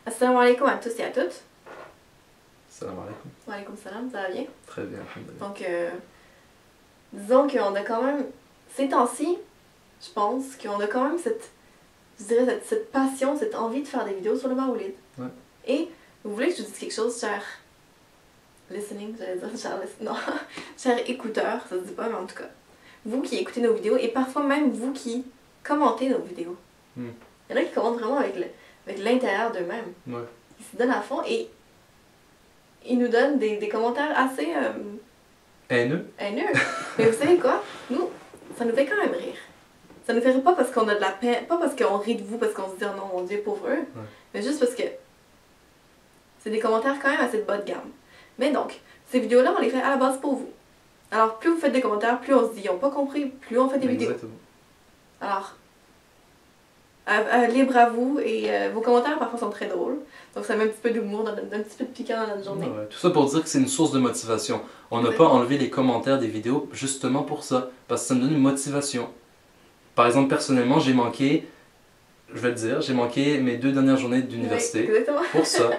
Assalamu alaikum à tous et à toutes. Salam alaikum. Wa alaikum salam, ça va bien? Très bien, alhamdulillah. Donc, disons qu'on a quand même, ces temps-ci, je pense qu'on a quand même cette passion, cette envie de faire des vidéos sur le Maoulid. Ouais. Et vous voulez que je vous dise quelque chose, cher listening, j'allais dire, non, cher écouteur, ça se dit pas, mais en tout cas, vous qui écoutez nos vidéos et parfois même vous qui commentez nos vidéos. Il y en a qui commentent vraiment avec l'intérieur d'eux-mêmes. Ouais. Ils se donnent à fond et ils nous donnent des commentaires assez Haineux? haineux. Mais vous savez quoi? Nous, ça nous fait quand même rire. Ça nous fait rire pas parce qu'on a de la peine, pas parce qu'on rit de vous, parce qu'on se dit oh non mon Dieu, pauvre eux, mais juste parce que c'est des commentaires quand même assez de bas de gamme. Mais donc, ces vidéos-là, on les fait à la base pour vous. Alors, plus vous faites des commentaires, plus on se dit ils n'ont pas compris, plus on fait des vidéos. Alors, libre à vous et vos commentaires parfois sont très drôles. Donc ça met un petit peu d'humour, un petit peu de piquant dans notre journée. Ouais, tout ça pour dire que c'est une source de motivation. On n'a pas enlevé les commentaires des vidéos justement pour ça, parce que ça me donne une motivation. Par exemple, personnellement, j'ai manqué, je vais le dire, j'ai manqué mes 2 dernières journées d'université pour ça,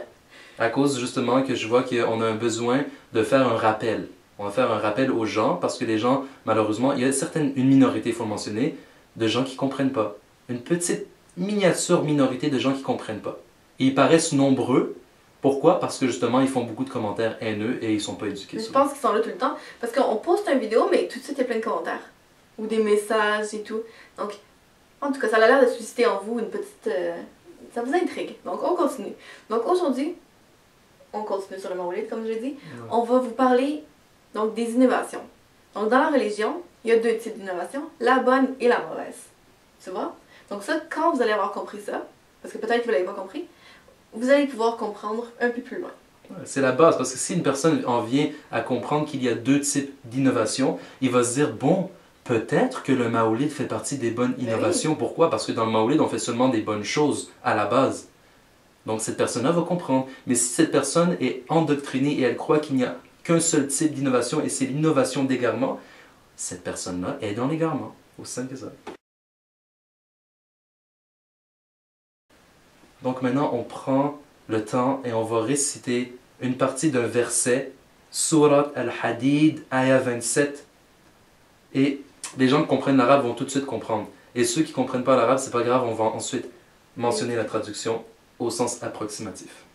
à cause justement que je vois qu'on a un besoin de faire un rappel. On va faire un rappel aux gens, parce que les gens, malheureusement, il y a une minorité, il faut le mentionner, de gens qui ne comprennent pas. Une petite miniature minorité de gens qui ne comprennent pas. Et ils paraissent nombreux. Pourquoi? Parce que justement, ils font beaucoup de commentaires haineux et ils ne sont pas éduqués. Mais je pense qu'ils sont là tout le temps. Parce qu'on poste une vidéo, mais tout de suite, il y a plein de commentaires. Ou des messages et tout. Donc, en tout cas, ça a l'air de susciter en vous une petite... ça vous intrigue. Donc, on continue. Donc, aujourd'hui, on continue sur le Maoulid, comme je l'ai dit. On va vous parler donc, des innovations. Donc, dans la religion, il y a 2 types d'innovations. La bonne et la mauvaise. Tu vois? Donc ça, quand vous allez avoir compris ça, parce que peut-être que vous ne l'avez pas compris, vous allez pouvoir comprendre un peu plus loin. C'est la base, parce que si une personne en vient à comprendre qu'il y a 2 types d'innovation, il va se dire, bon, peut-être que le Maoulid fait partie des bonnes innovations. Oui. Pourquoi? Parce que dans le Maoulid, on fait seulement des bonnes choses à la base. Donc cette personne-là va comprendre. Mais si cette personne est endoctrinée et elle croit qu'il n'y a qu'un seul type d'innovation et c'est l'innovation d'égarement, cette personne-là est dans l'égarement. Aussi simple que ça. Donc maintenant, on prend le temps et on va réciter une partie d'un verset, Surat Al-Hadid, ayah 27. Et les gens qui comprennent l'arabe vont tout de suite comprendre. Et ceux qui ne comprennent pas l'arabe, c'est pas grave, on va ensuite mentionner la traduction au sens approximatif.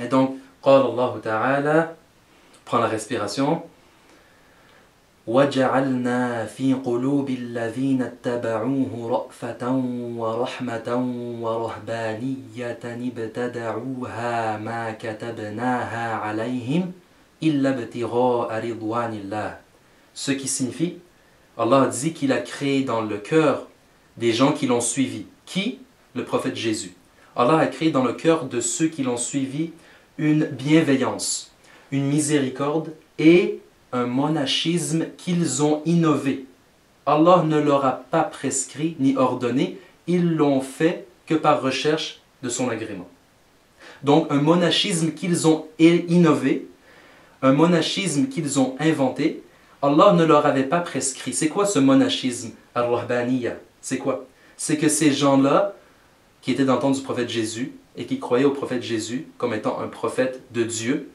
Et donc, Qala Allahu Ta'ala, prends la respiration. وَجَعَلْنَا فِي قُلُوبِ الَّذِينَ اتَّبَعُوهُ رَأْفَةً وَرَحْمَةً وَرَهْبَانِيَّةً ابْتَدَعُوهَا مَا كَتَبْنَاهَا عَلَيْهِمْ إِلَّا ابْتِغَاءَ رِضْوَانِ اللَّهِ. Ce qui signifie, Allah dit qu'il a créé dans le cœur des gens qui l'ont suivi. Qui? Le prophète Jésus. Allah a créé dans le cœur de ceux qui l'ont suivi une bienveillance, une miséricorde et un monachisme qu'ils ont innové. Allah ne leur a pas prescrit ni ordonné, ils l'ont fait que par recherche de son agrément. Donc un monachisme qu'ils ont innové, un monachisme qu'ils ont inventé, Allah ne leur avait pas prescrit. C'est quoi ce monachisme? Ar-Rahbaniya. C'est quoi? C'est que ces gens-là, qui étaient dans le temps du prophète Jésus et qui croyaient au prophète Jésus comme étant un prophète de Dieu,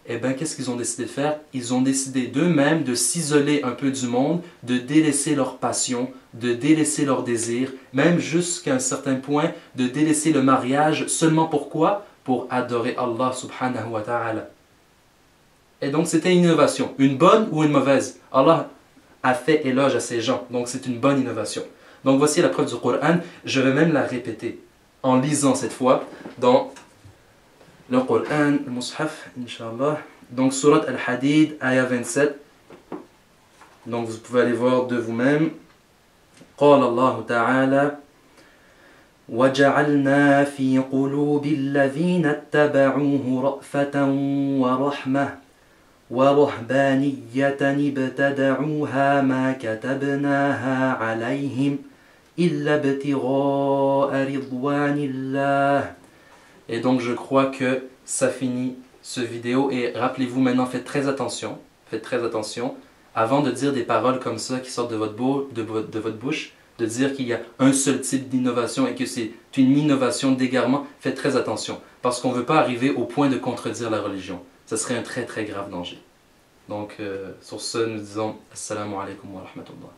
eh bien, qu'est-ce qu'ils ont décidé de faire? Ils ont décidé d'eux-mêmes de s'isoler un peu du monde, de délaisser leur passion, de délaisser leurs désirs, même jusqu'à un certain point, de délaisser le mariage seulement pourquoi? Pour adorer Allah subhanahu wa ta'ala. Et donc, c'était une innovation. Une bonne ou une mauvaise? Allah a fait éloge à ces gens. Donc, c'est une bonne innovation. Donc, voici la preuve du Coran. Je vais même la répéter en lisant cette fois dans le Coran, le Mus'haf, Inch'Allah. Donc, Surat Al-Hadid, ayah 27. Donc, vous pouvez aller voir de vous-même. قال الله تعالى وَجَعَلْنَا فِي قُلُوبِ الَّذِينَ اتَّبَعُوهُ رَأْفَةً وَرَحْمَةً وَرَهْبَانِيَّةً ابْتَدَعُوهَا مَا كَتَبْنَاهَا عَلَيْهِمْ إِلَّا ابْتِغَاءَ رِضْوَانِ اللَّهِ. Et donc je crois que ça finit ce vidéo et rappelez-vous maintenant, faites très attention avant de dire des paroles comme ça qui sortent de votre bouche, de dire qu'il y a un seul type d'innovation et que c'est une innovation d'égarement, faites très attention. Parce qu'on ne veut pas arriver au point de contredire la religion. Ce serait un très très grave danger. Donc, sur ce, nous disons Assalamu alaikum wa rahmatullah.